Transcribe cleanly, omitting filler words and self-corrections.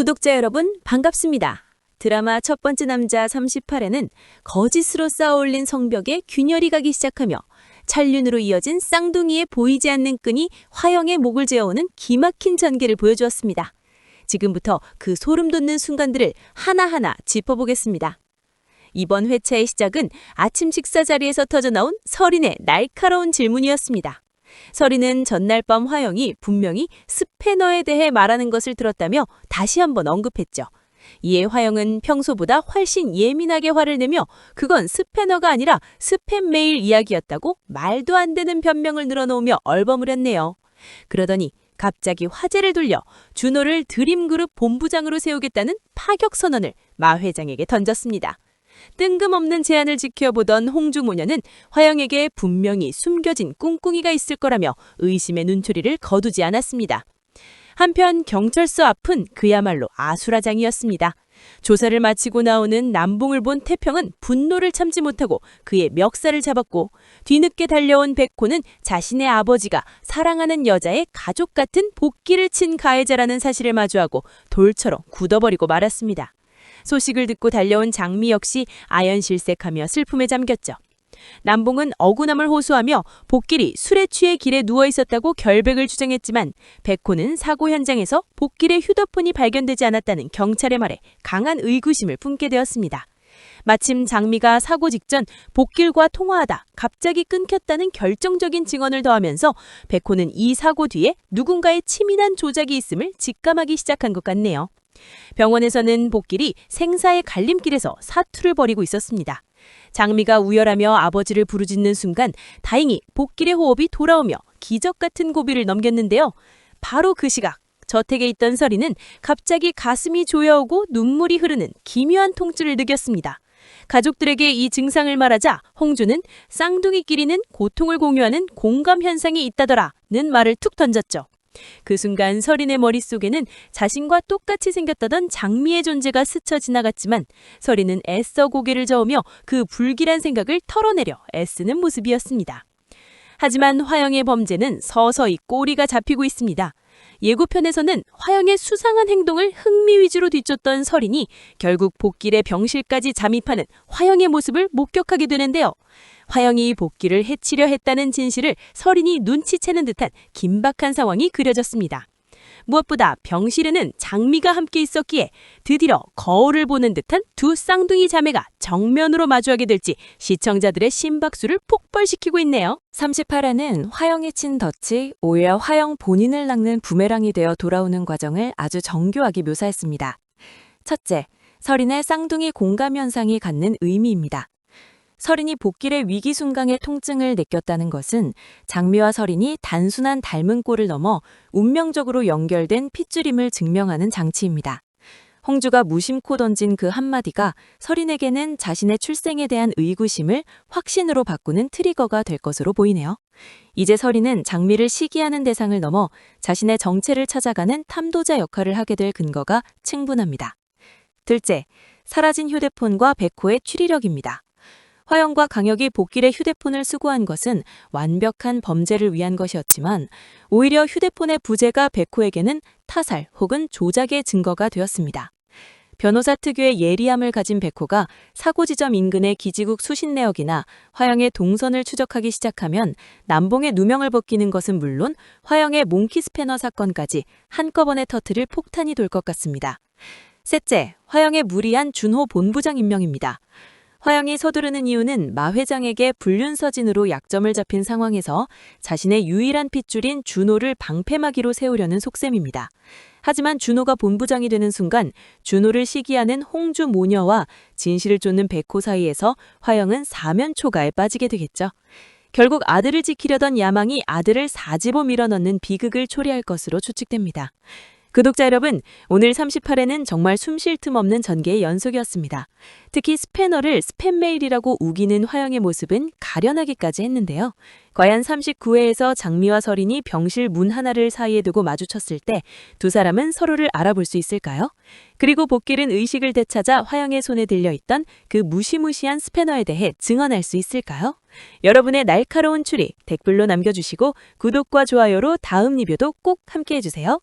구독자 여러분 반갑습니다. 드라마 첫 번째 남자 38회는 거짓으로 쌓아올린 성벽에 균열이 가기 시작하며 찰륜으로 이어진 쌍둥이의 보이지 않는 끈이 화영의 목을 재어오는 기막힌 전개를 보여주었습니다. 지금부터 그 소름 돋는 순간들을 하나하나 짚어보겠습니다. 이번 회차의 시작은 아침 식사 자리에서 터져나온 설인의 날카로운 질문이었습니다. 설인은 전날 밤 화영이 분명히 스패너에 대해 말하는 것을 들었다며 다시 한번 언급했죠. 이에 화영은 평소보다 훨씬 예민하게 화를 내며 그건 스패너가 아니라 스팸 메일 이야기였다고 말도 안 되는 변명을 늘어놓으며 얼버무렸네요. 그러더니 갑자기 화제를 돌려 준호를 드림그룹 본부장으로 세우겠다는 파격 선언을 마 회장에게 던졌습니다. 뜬금없는 제안을 지켜보던 홍주 모녀는 화영에게 분명히 숨겨진 꿍꿍이가 있을 거라며 의심의 눈초리를 거두지 않았습니다. 한편 경찰서 앞은 그야말로 아수라장이었습니다. 조사를 마치고 나오는 남봉을 본 태평은 분노를 참지 못하고 그의 멱살을 잡았고 뒤늦게 달려온 백호는 자신의 아버지가 사랑하는 여자의 가족 같은 복기를 친 가해자라는 사실을 마주하고 돌처럼 굳어버리고 말았습니다. 소식을 듣고 달려온 장미 역시 아연실색하며 슬픔에 잠겼죠. 남봉은 억울함을 호소하며 복길이 술에 취해 길에 누워있었다고 결백을 주장했지만 백호는 사고 현장에서 복길의 휴대폰이 발견되지 않았다는 경찰의 말에 강한 의구심을 품게 되었습니다. 마침 장미가 사고 직전 복길과 통화하다 갑자기 끊겼다는 결정적인 증언을 더하면서 백호는 이 사고 뒤에 누군가의 치밀한 조작이 있음을 직감하기 시작한 것 같네요. 병원에서는 복길이 생사의 갈림길에서 사투를 벌이고 있었습니다. 장미가 우열하며 아버지를 부르짖는 순간 다행히 복길의 호흡이 돌아오며 기적 같은 고비를 넘겼는데요. 바로 그 시각 저택에 있던 설이는 갑자기 가슴이 조여오고 눈물이 흐르는 기묘한 통증을 느꼈습니다. 가족들에게 이 증상을 말하자 홍주는 쌍둥이끼리는 고통을 공유하는 공감 현상이 있다더라는 말을 툭 던졌죠. 그 순간 설인의 머릿속에는 자신과 똑같이 생겼다던 장미의 존재가 스쳐 지나갔지만 설인은 애써 고개를 저으며 그 불길한 생각을 털어내려 애쓰는 모습이었습니다. 하지만 화영의 범죄는 서서히 꼬리가 잡히고 있습니다. 예고편에서는 화영의 수상한 행동을 흥미 위주로 뒤쫓던 설인이 결국 복길의 병실까지 잠입하는 화영의 모습을 목격하게 되는데요. 화영이 복길을 해치려 했다는 진실을 설인이 눈치채는 듯한 긴박한 상황이 그려졌습니다. 무엇보다 병실에는 장미가 함께 있었기에 드디어 거울을 보는 듯한 두 쌍둥이 자매가 정면으로 마주하게 될지 시청자들의 심박수를 폭발시키고 있네요. 38화는 화영이 친 덫이 오히려 화영 본인을 낚는 부메랑이 되어 돌아오는 과정을 아주 정교하게 묘사했습니다. 첫째, 설인의 쌍둥이 공감 현상이 갖는 의미입니다. 설인이 복길의 위기 순간의 통증을 느꼈다는 것은 장미와 설인이 단순한 닮은 꼴을 넘어 운명적으로 연결된 핏줄임을 증명하는 장치입니다. 홍주가 무심코 던진 그 한마디가 설인에게는 자신의 출생에 대한 의구심을 확신으로 바꾸는 트리거가 될 것으로 보이네요. 이제 설인은 장미를 시기하는 대상을 넘어 자신의 정체를 찾아가는 탐도자 역할을 하게 될 근거가 충분합니다. 둘째, 사라진 휴대폰과 백호의 추리력입니다. 화영과 강혁이 복길의 휴대폰을 수거한 것은 완벽한 범죄를 위한 것이었지만 오히려 휴대폰의 부재가 백호에게는 타살 혹은 조작의 증거가 되었습니다. 변호사 특유의 예리함을 가진 백호가 사고 지점 인근의 기지국 수신내역이나 화영의 동선을 추적하기 시작하면 남봉의 누명을 벗기는 것은 물론 화영의 몽키 스패너 사건까지 한꺼번에 터뜨릴 폭탄이 될 것 같습니다. 셋째, 화영의 무리한 준호 본부장 임명입니다. 화영이 서두르는 이유는 마 회장에게 불륜서진으로 약점을 잡힌 상황에서 자신의 유일한 핏줄인 준호를 방패막이로 세우려는 속셈입니다. 하지만 준호가 본부장이 되는 순간 준호를 시기하는 홍주 모녀와 진실을 쫓는 백호 사이에서 화영은 사면초가에 빠지게 되겠죠. 결국 아들을 지키려던 야망이 아들을 사지보 밀어넣는 비극을 초래할 것으로 추측됩니다. 구독자 여러분, 오늘 38회는 정말 숨 쉴 틈 없는 전개의 연속이었습니다. 특히 스패너를 스팸 메일이라고 우기는 화영의 모습은 가련하기까지 했는데요. 과연 39회에서 장미와 설인이 병실 문 하나를 사이에 두고 마주쳤을 때 두 사람은 서로를 알아볼 수 있을까요? 그리고 복길은 의식을 되찾아 화영의 손에 들려있던 그 무시무시한 스패너에 대해 증언할 수 있을까요? 여러분의 날카로운 추리 댓글로 남겨주시고 구독과 좋아요로 다음 리뷰도 꼭 함께 해주세요.